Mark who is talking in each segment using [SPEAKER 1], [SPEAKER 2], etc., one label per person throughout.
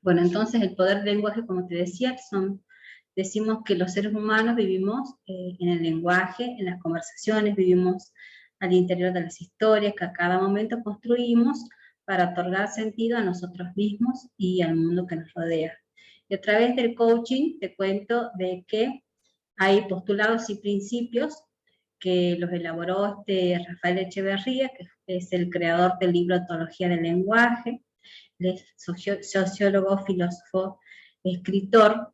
[SPEAKER 1] Bueno, entonces el poder del lenguaje, como te decía, decimos que los seres humanos vivimos en el lenguaje, en las conversaciones, vivimos al interior de las historias que a cada momento construimos para otorgar sentido a nosotros mismos y al mundo que nos rodea. Y a través del coaching te cuento de que hay postulados y principios que los elaboró Rafael Echeverría, que es el creador del libro Ontología del Lenguaje, es sociólogo, filósofo, escritor,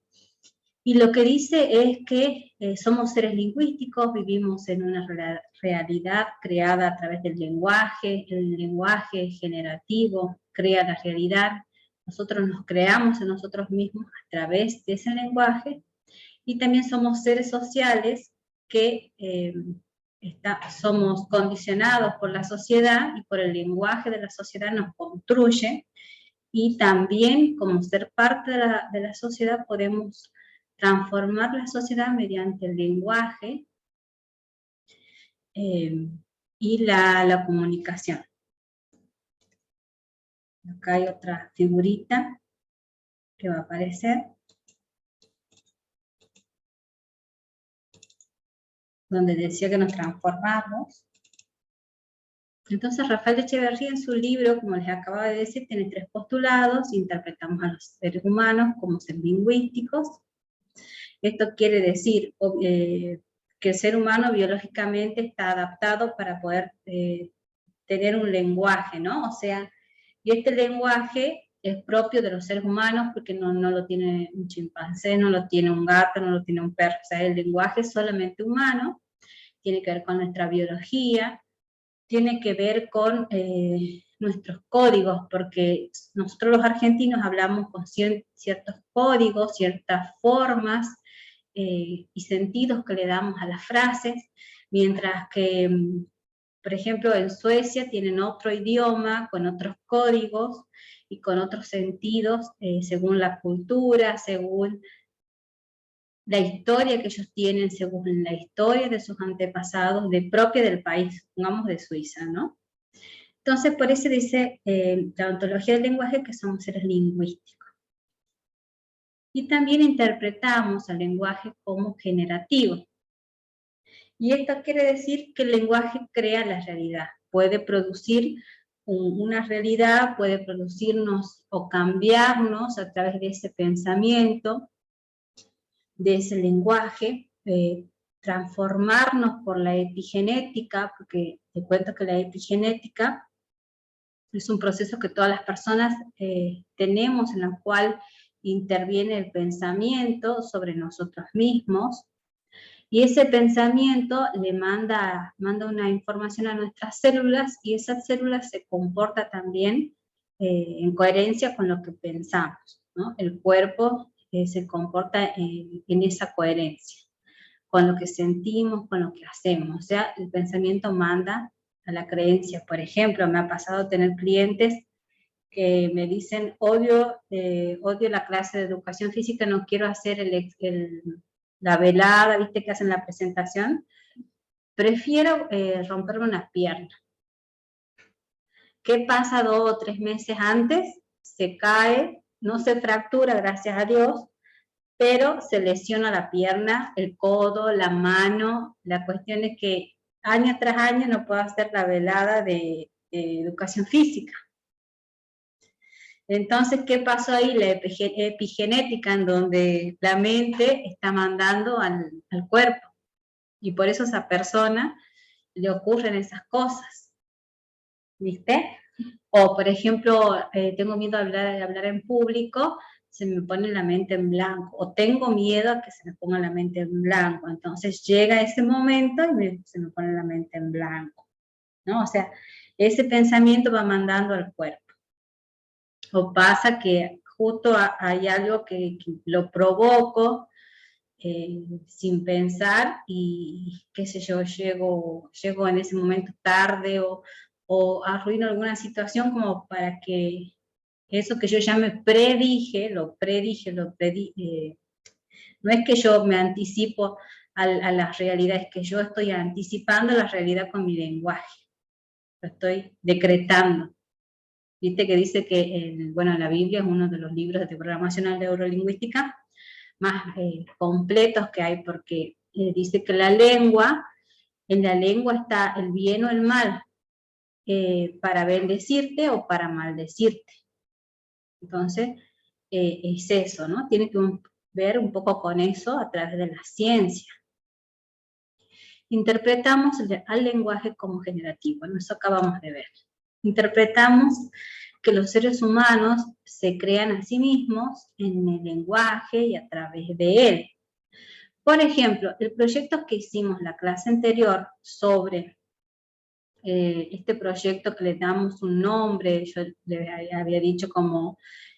[SPEAKER 1] y lo que dice es que somos seres lingüísticos, vivimos en una realidad creada a través del lenguaje, el lenguaje generativo crea la realidad, nosotros nos creamos a nosotros mismos a través de ese lenguaje, y también somos seres sociales que somos condicionados por la sociedad y por el lenguaje de la sociedad nos construye, y también como ser parte de la sociedad podemos transformar la sociedad mediante el lenguaje y la comunicación. Acá hay otra figurita que va a aparecer, donde decía que nos transformamos. Entonces Rafael Echeverría en su libro, como les acababa de decir, tiene 3 postulados: interpretamos a los seres humanos como seres lingüísticos. Esto quiere decir que el ser humano biológicamente está adaptado para poder tener un lenguaje, ¿no? O sea, y este lenguaje es propio de los seres humanos porque no lo tiene un chimpancé, no lo tiene un gato, no lo tiene un perro. O sea, el lenguaje es solamente humano, tiene que ver con nuestra biología, tiene que ver con nuestros códigos, porque nosotros los argentinos hablamos con ciertos códigos, ciertas formas y sentidos que le damos a las frases, mientras que, por ejemplo, en Suecia tienen otro idioma, con otros códigos y con otros sentidos, según la cultura, según la historia que ellos tienen, según la historia de sus antepasados, propia del país, pongamos de Suiza, ¿no? Entonces, por eso dice la ontología del lenguaje que somos seres lingüísticos. Y también interpretamos al lenguaje como generativo. Y esto quiere decir que el lenguaje crea la realidad, puede producir una realidad, puede producirnos o cambiarnos a través de ese pensamiento, de ese lenguaje, transformarnos por la epigenética, porque te cuento que la epigenética es un proceso que todas las personas tenemos, en el cual interviene el pensamiento sobre nosotros mismos, y ese pensamiento le manda una información a nuestras células, y esas células se comportan también en coherencia con lo que pensamos, ¿no? El cuerpo se comporta en esa coherencia, con lo que sentimos, con lo que hacemos. O sea, el pensamiento manda a la creencia. Por ejemplo, me ha pasado tener clientes que me dicen, odio la clase de educación física, no quiero hacer la velada, viste que hacen la presentación, prefiero romperme una pierna. ¿Qué pasa 2 o 3 meses antes? Se cae, no se fractura, gracias a Dios, pero se lesiona la pierna, el codo, la mano. La cuestión es que año tras año no puedo hacer la velada de educación física. Entonces, ¿qué pasó ahí? La epigenética, en donde la mente está mandando al cuerpo, y por eso a esa persona le ocurren esas cosas, ¿viste? O, por ejemplo, tengo miedo de hablar en público, se me pone la mente en blanco, o tengo miedo a que se me ponga la mente en blanco, entonces llega ese momento y se me pone la mente en blanco, ¿no? O sea, ese pensamiento va mandando al cuerpo. O pasa que justo hay algo que lo provoco sin pensar, y qué sé yo, llego en ese momento tarde, o arruino alguna situación como para que eso que yo ya me predije, no es que yo me anticipo a la realidad, es que yo estoy anticipando la realidad con mi lenguaje, lo estoy decretando. Viste que dice que, bueno, la Biblia es uno de los libros de programación neurolingüística más completos que hay, porque dice que en la lengua está el bien o el mal, para bendecirte o para maldecirte. Entonces, es eso, ¿no? Tiene que ver un poco con eso a través de la ciencia. Interpretamos al lenguaje como generativo, ¿no? Eso acabamos de ver. Interpretamos que los seres humanos se crean a sí mismos en el lenguaje y a través de él. Por ejemplo, el proyecto que hicimos la clase anterior sobre este proyecto que le damos un nombre, yo le había dicho como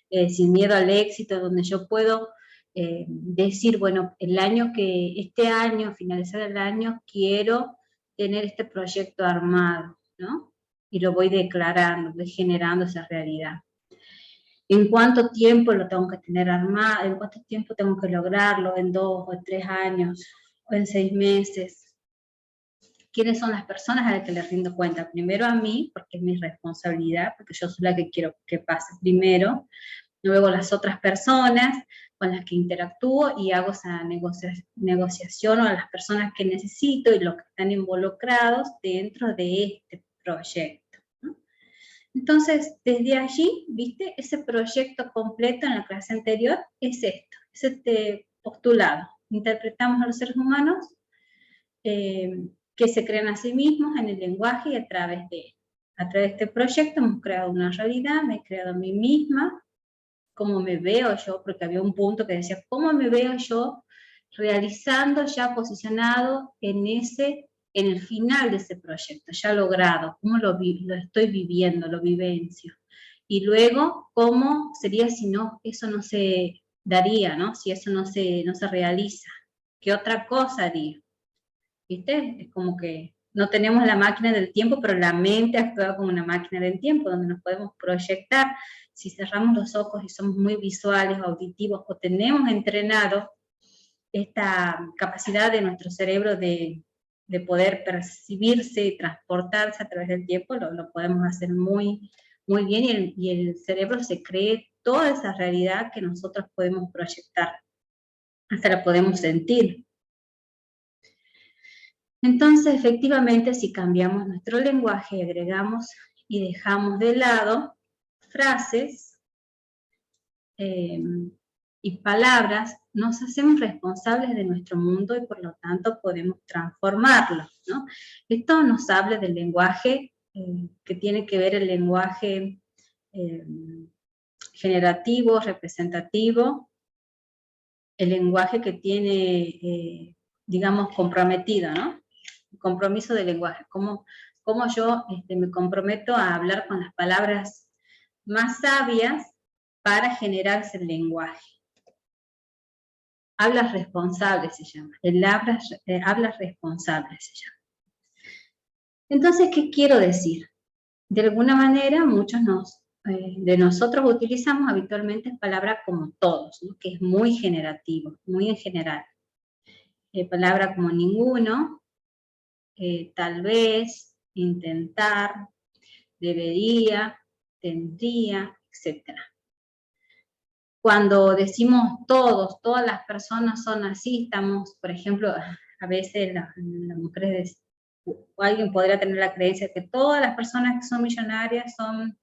[SPEAKER 1] Sin miedo al éxito, donde yo puedo decir, bueno, este año, finalizar el año, quiero tener este proyecto armado, ¿no? Y lo voy declarando, voy generando esa realidad. ¿En cuánto tiempo lo tengo que tener armado? ¿En cuánto tiempo tengo que lograrlo? ¿En 2 o 3 años? ¿O en 6 meses? ¿Quiénes son las personas a las que les rindo cuenta? Primero a mí, porque es mi responsabilidad, porque yo soy la que quiero que pase primero. Luego las otras personas con las que interactúo y hago esa negociación, o a las personas que necesito y los que están involucrados dentro de este proyecto, ¿no? Entonces, desde allí, ¿viste? Ese proyecto completo en la clase anterior es esto, es este postulado. Interpretamos a los seres humanos que se crean a sí mismos en el lenguaje y a través de él. A través de este proyecto hemos creado una realidad, me he creado a mí misma, cómo me veo yo, porque había un punto que decía, ¿cómo me veo yo realizando, ya posicionado en el final de ese proyecto, ya logrado? ¿Cómo lo estoy viviendo, lo vivencio? Y luego, ¿cómo sería si no, eso no se daría, ¿no? Si eso no se realiza? ¿Qué otra cosa haría? ¿Viste? Es como que no tenemos la máquina del tiempo, pero la mente actúa como una máquina del tiempo, donde nos podemos proyectar. Si cerramos los ojos y somos muy visuales, auditivos, o tenemos entrenado esta capacidad de nuestro cerebro de poder percibirse y transportarse a través del tiempo, lo podemos hacer muy, muy bien, y el cerebro se cree toda esa realidad que nosotros podemos proyectar, hasta la podemos sentir. Entonces, efectivamente, si cambiamos nuestro lenguaje, agregamos y dejamos de lado frases y palabras, nos hacemos responsables de nuestro mundo y por lo tanto podemos transformarlo, ¿no? Esto nos habla del lenguaje que tiene que ver el lenguaje generativo, representativo, el lenguaje que tiene, digamos, comprometido, ¿no? Compromiso de lenguaje, cómo yo me comprometo a hablar con las palabras más sabias para generarse el lenguaje. Hablas responsables se llama, hablas responsables se llama. Entonces, ¿qué quiero decir? De alguna manera, muchos de nosotros utilizamos habitualmente palabras como todos, ¿no? Que es muy generativo, muy en general. Palabra como ninguno, tal vez, intentar, debería, tendría, etc. Cuando decimos todos, todas las personas son así, estamos, por ejemplo, a veces las mujeres, alguien podría tener la creencia que todas las personas que son millonarias son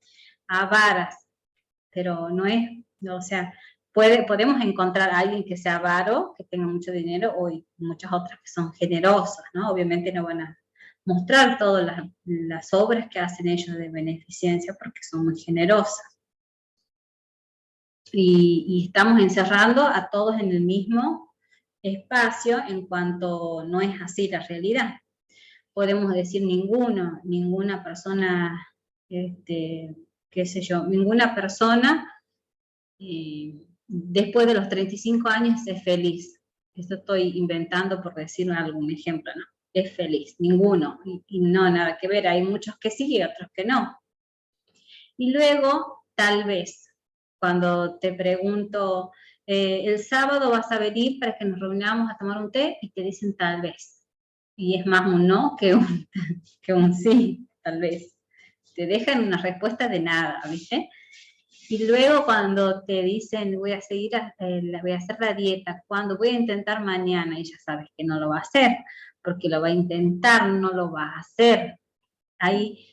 [SPEAKER 1] avaras, pero no es, o sea, podemos encontrar a alguien que sea avaro, que tenga mucho dinero, o muchas otras que son generosas, ¿no? Obviamente no van a mostrar todas las obras que hacen ellos de beneficencia porque son muy generosas. Y estamos encerrando a todos en el mismo espacio en cuanto no es así la realidad. Podemos decir ninguna persona, qué sé yo, ninguna persona después de los 35 años es feliz. Esto estoy inventando por decir algún ejemplo, ¿no? Es feliz, ninguno, y no, nada que ver, hay muchos que sí y otros que no. Y luego, tal vez, cuando te pregunto, el sábado vas a venir para que nos reunamos a tomar un té, y te dicen tal vez. Y es más un no que un sí, tal vez. te dejan una respuesta de nada, ¿viste? Y luego cuando te dicen, voy a hacer la dieta, cuando voy a intentar mañana, y ya sabes que no lo va a hacer, porque lo va a intentar, no lo va a hacer. Ahí,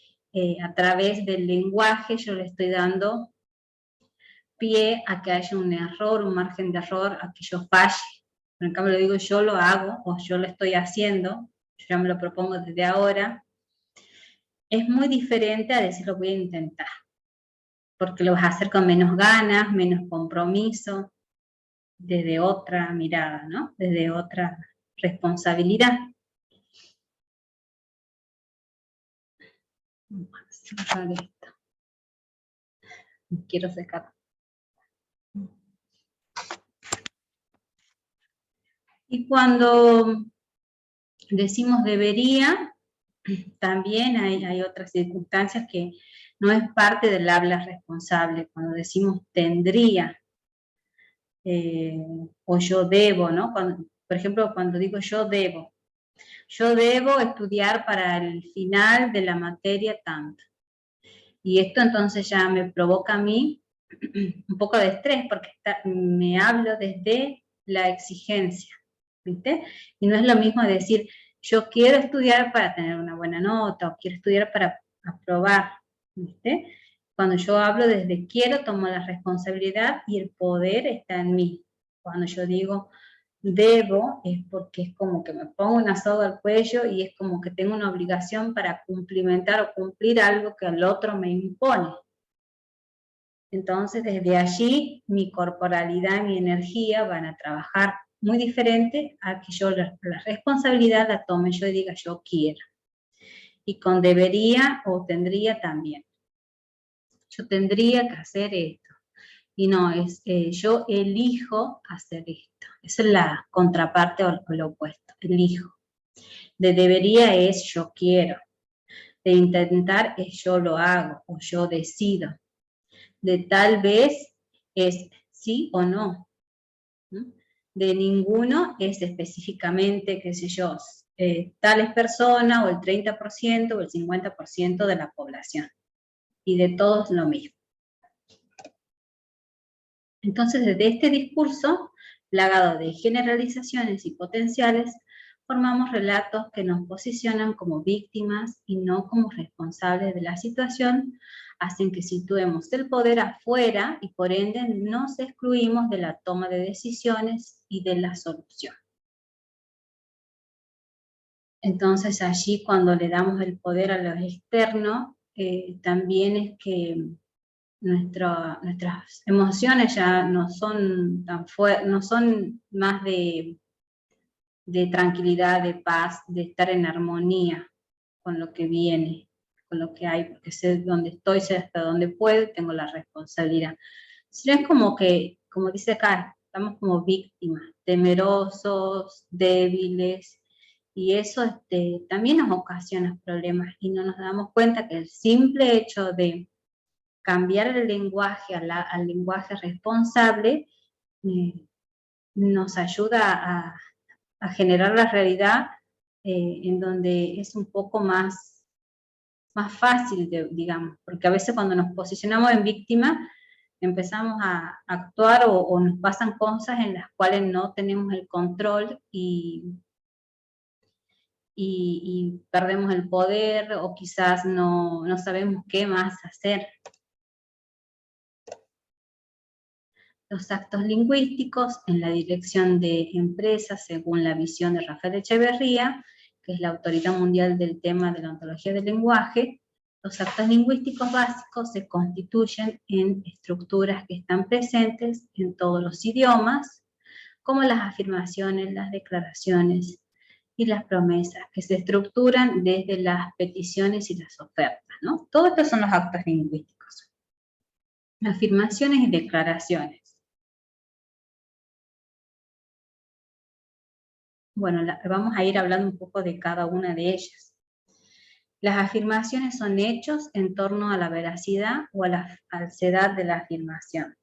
[SPEAKER 1] a través del lenguaje, yo le estoy dando pie a que haya un error, un margen de error, a que yo falle. En cambio, le digo, yo lo hago, o yo lo estoy haciendo, yo ya me lo propongo desde ahora. Es muy diferente a decir, lo voy a intentar, porque lo vas a hacer con menos ganas, menos compromiso, desde otra mirada, ¿no? Desde otra responsabilidad. Vamos a cerrar esto. Quiero secar. Y cuando decimos debería, también hay otras circunstancias que no es parte del habla responsable. Cuando decimos tendría, o yo debo, ¿no? Por ejemplo, cuando digo yo debo estudiar para el final de la materia tanto. Y esto entonces ya me provoca a mí un poco de estrés, porque me hablo desde la exigencia, ¿viste? Y no es lo mismo decir, yo quiero estudiar para tener una buena nota, o quiero estudiar para aprobar, ¿viste? Cuando yo hablo desde quiero, tomo la responsabilidad y el poder está en mí. Cuando yo digo debo, es porque es como que me pongo una soga al cuello y es como que tengo una obligación para cumplimentar o cumplir algo que el otro me impone. Entonces, desde allí, mi corporalidad, mi energía van a trabajar muy diferente a que yo la responsabilidad la tome yo y diga yo quiero. Y con debería o tendría también. Yo tendría que hacer esto. Y no, es yo elijo hacer esto. Esa es la contraparte o lo opuesto, elijo. De debería es yo quiero. De intentar es yo lo hago o yo decido. De tal vez es sí o no. De ninguno es específicamente, qué sé yo, tales personas o el 30% o el 50% de la población. Y de todos lo mismo. Entonces, desde este discurso, plagado de generalizaciones y potenciales, formamos relatos que nos posicionan como víctimas y no como responsables de la situación, hacen que situemos el poder afuera y por ende nos excluimos de la toma de decisiones y de la solución. Entonces allí cuando le damos el poder a lo externo, también es que nuestras emociones ya no son tan fuertes, no son más de tranquilidad, de paz, de estar en armonía con lo que viene, con lo que hay, porque sé dónde estoy, sé hasta dónde puedo, tengo la responsabilidad. Si no es como que, como dice acá, estamos como víctimas, temerosos, débiles, y eso también nos ocasiona problemas, y no nos damos cuenta que el simple hecho de cambiar el lenguaje al lenguaje responsable nos ayuda a generar la realidad en donde es un poco más fácil, digamos, porque a veces cuando nos posicionamos en víctima empezamos a actuar o nos pasan cosas en las cuales no tenemos el control y perdemos el poder o quizás no sabemos qué más hacer. Los actos lingüísticos en la dirección de empresas, según la visión de Rafael Echeverría, que es la autoridad mundial del tema de la ontología del lenguaje, los actos lingüísticos básicos se constituyen en estructuras que están presentes en todos los idiomas, como las afirmaciones, las declaraciones y las promesas, que se estructuran desde las peticiones y las ofertas, ¿no? Todos estos son los actos lingüísticos. Afirmaciones y declaraciones. Bueno, vamos a ir hablando un poco de cada una de ellas. Las afirmaciones son hechos en torno a la veracidad o a la falsedad de la afirmación.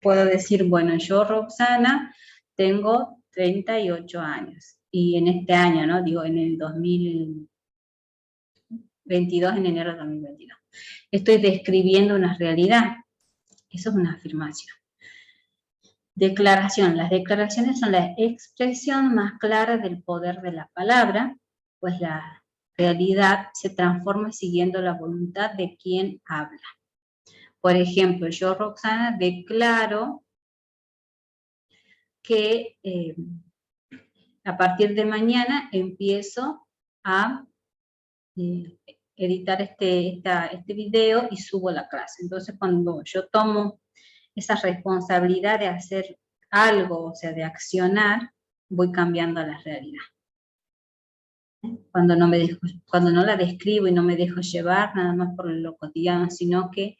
[SPEAKER 1] Puedo decir, bueno, yo, Roxana, tengo 38 años. Y en este año, ¿no? Digo, en el 22 en enero de 2022. Estoy describiendo una realidad. Eso es una afirmación. Declaración. Las declaraciones son la expresión más clara del poder de la palabra, pues la realidad se transforma siguiendo la voluntad de quien habla. Por ejemplo, yo, Roxana, declaro que a partir de mañana empiezo a editar este video y subo la clase. Entonces, cuando yo tomo esa responsabilidad de hacer algo, o sea, de accionar, voy cambiando la realidad. Cuando no la describo y no me dejo llevar nada más por lo cotidiano, sino que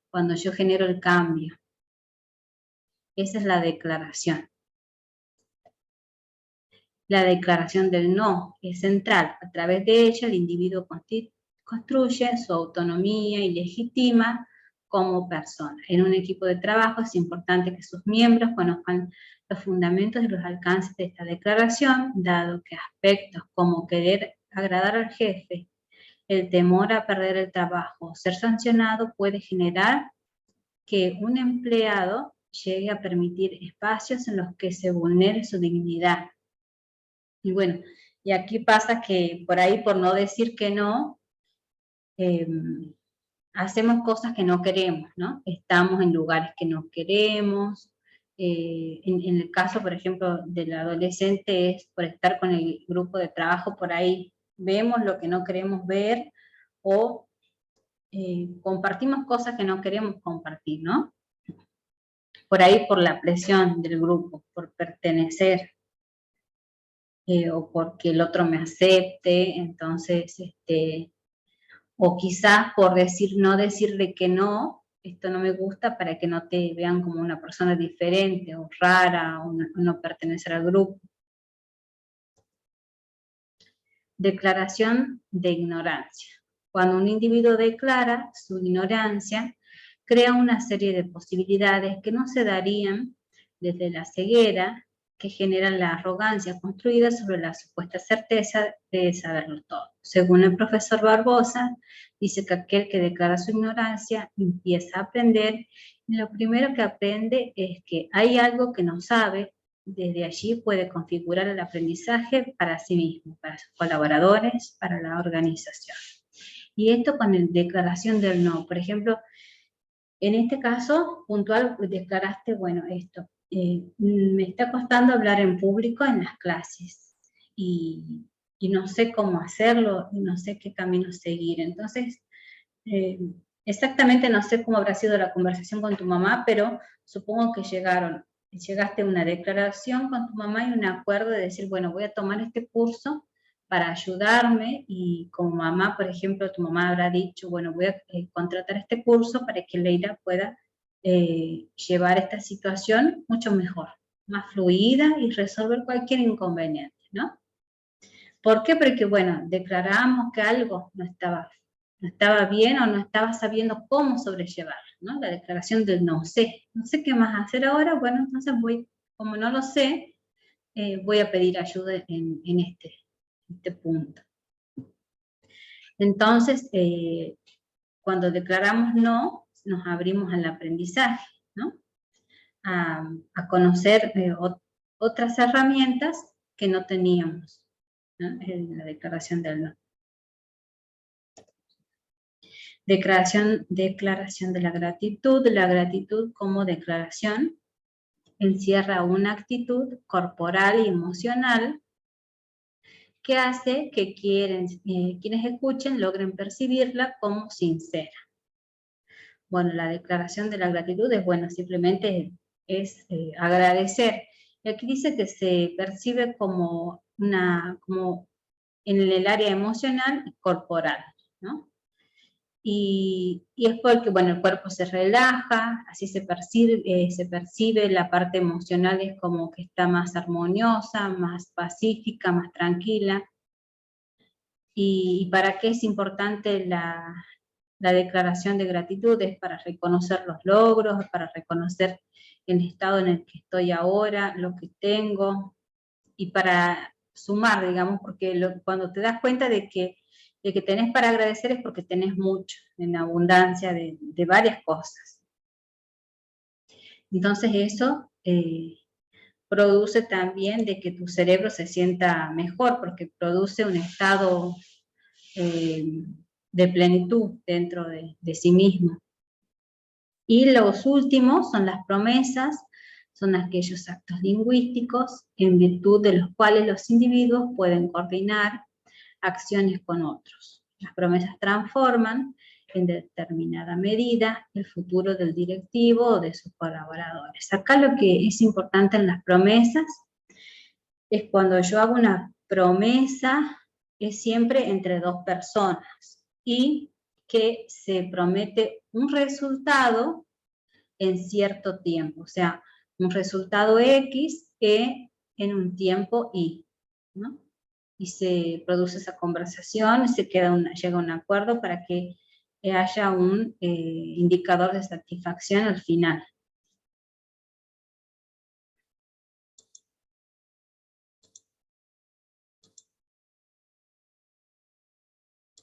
[SPEAKER 1] cuando yo genero el cambio. Esa es la declaración. La declaración del no es central. A través de ella el individuo construye su autonomía y legitima como persona. En un equipo de trabajo es importante que sus miembros conozcan los fundamentos y los alcances de esta declaración, dado que aspectos como querer agradar al jefe, el temor a perder el trabajo o ser sancionado puede generar que un empleado llegue a permitir espacios en los que se vulnere su dignidad. Y bueno, y aquí pasa que por ahí, por no decir que no, hacemos cosas que no queremos, ¿no? Estamos en lugares que no queremos. En el caso, por ejemplo, del adolescente, es por estar con el grupo de trabajo, por ahí vemos lo que no queremos ver o compartimos cosas que no queremos compartir, ¿no? Por ahí por la presión del grupo, por pertenecer, o porque el otro me acepte, entonces, o quizás por no decirle que no, esto no me gusta para que no te vean como una persona diferente o rara o no pertenecer al grupo. Declaración de ignorancia. Cuando un individuo declara su ignorancia, crea una serie de posibilidades que no se darían desde la ceguera que generan la arrogancia construida sobre la supuesta certeza de saberlo todo. Según el profesor Barbosa, dice que aquel que declara su ignorancia empieza a aprender y lo primero que aprende es que hay algo que no sabe. Desde allí puede configurar el aprendizaje para sí mismo, para sus colaboradores, para la organización. Y esto con la declaración del no. Por ejemplo, en este caso puntual declaraste, bueno, esto, me está costando hablar en público en las clases y no sé cómo hacerlo y no sé qué camino seguir. Entonces, exactamente no sé cómo habrá sido la conversación con tu mamá, pero supongo que llegaste a una declaración con tu mamá y un acuerdo de decir, bueno, voy a tomar este curso para ayudarme, y como mamá, por ejemplo, tu mamá habrá dicho, bueno, voy a contratar este curso para que Leila pueda llevar esta situación mucho mejor, más fluida y resolver cualquier inconveniente, ¿no? ¿Por qué? Porque, bueno, declaramos que algo no estaba bien o no estaba sabiendo cómo sobrellevar, ¿no? La declaración del no sé qué más hacer ahora, bueno, entonces como no lo sé, voy a pedir ayuda en este punto. Entonces, cuando declaramos no, nos abrimos al aprendizaje, ¿no? A conocer otras herramientas que no teníamos, ¿no? En la declaración del no. Declaración de la gratitud. La gratitud como declaración encierra una actitud corporal y emocional que hace que quienes escuchen logren percibirla como sincera. Bueno, la declaración de la gratitud es, bueno, simplemente es agradecer. Y aquí dice que se percibe como en el área emocional y corporal, ¿no? Y es porque, bueno, el cuerpo se relaja, así se percibe, la parte emocional es como que está más armoniosa, más pacífica, más tranquila. ¿Y para qué es importante la declaración de gratitud? Es para reconocer los logros, para reconocer el estado en el que estoy ahora, lo que tengo, y para sumar, digamos, porque cuando te das cuenta de que de que tenés para agradecer es porque tenés mucho, en abundancia de varias cosas. Entonces eso produce también de que tu cerebro se sienta mejor, porque produce un estado de plenitud dentro de sí mismo. Y los últimos son las promesas, son aquellos actos lingüísticos en virtud de los cuales los individuos pueden coordinar acciones con otros. Las promesas transforman en determinada medida el futuro del directivo o de sus colaboradores. Acá lo que es importante en las promesas es cuando yo hago una promesa, es siempre entre dos personas y que se promete un resultado en cierto tiempo, o sea, un resultado X en un tiempo Y, ¿no? Y se produce esa conversación, llega a un acuerdo para que haya un indicador de satisfacción al final.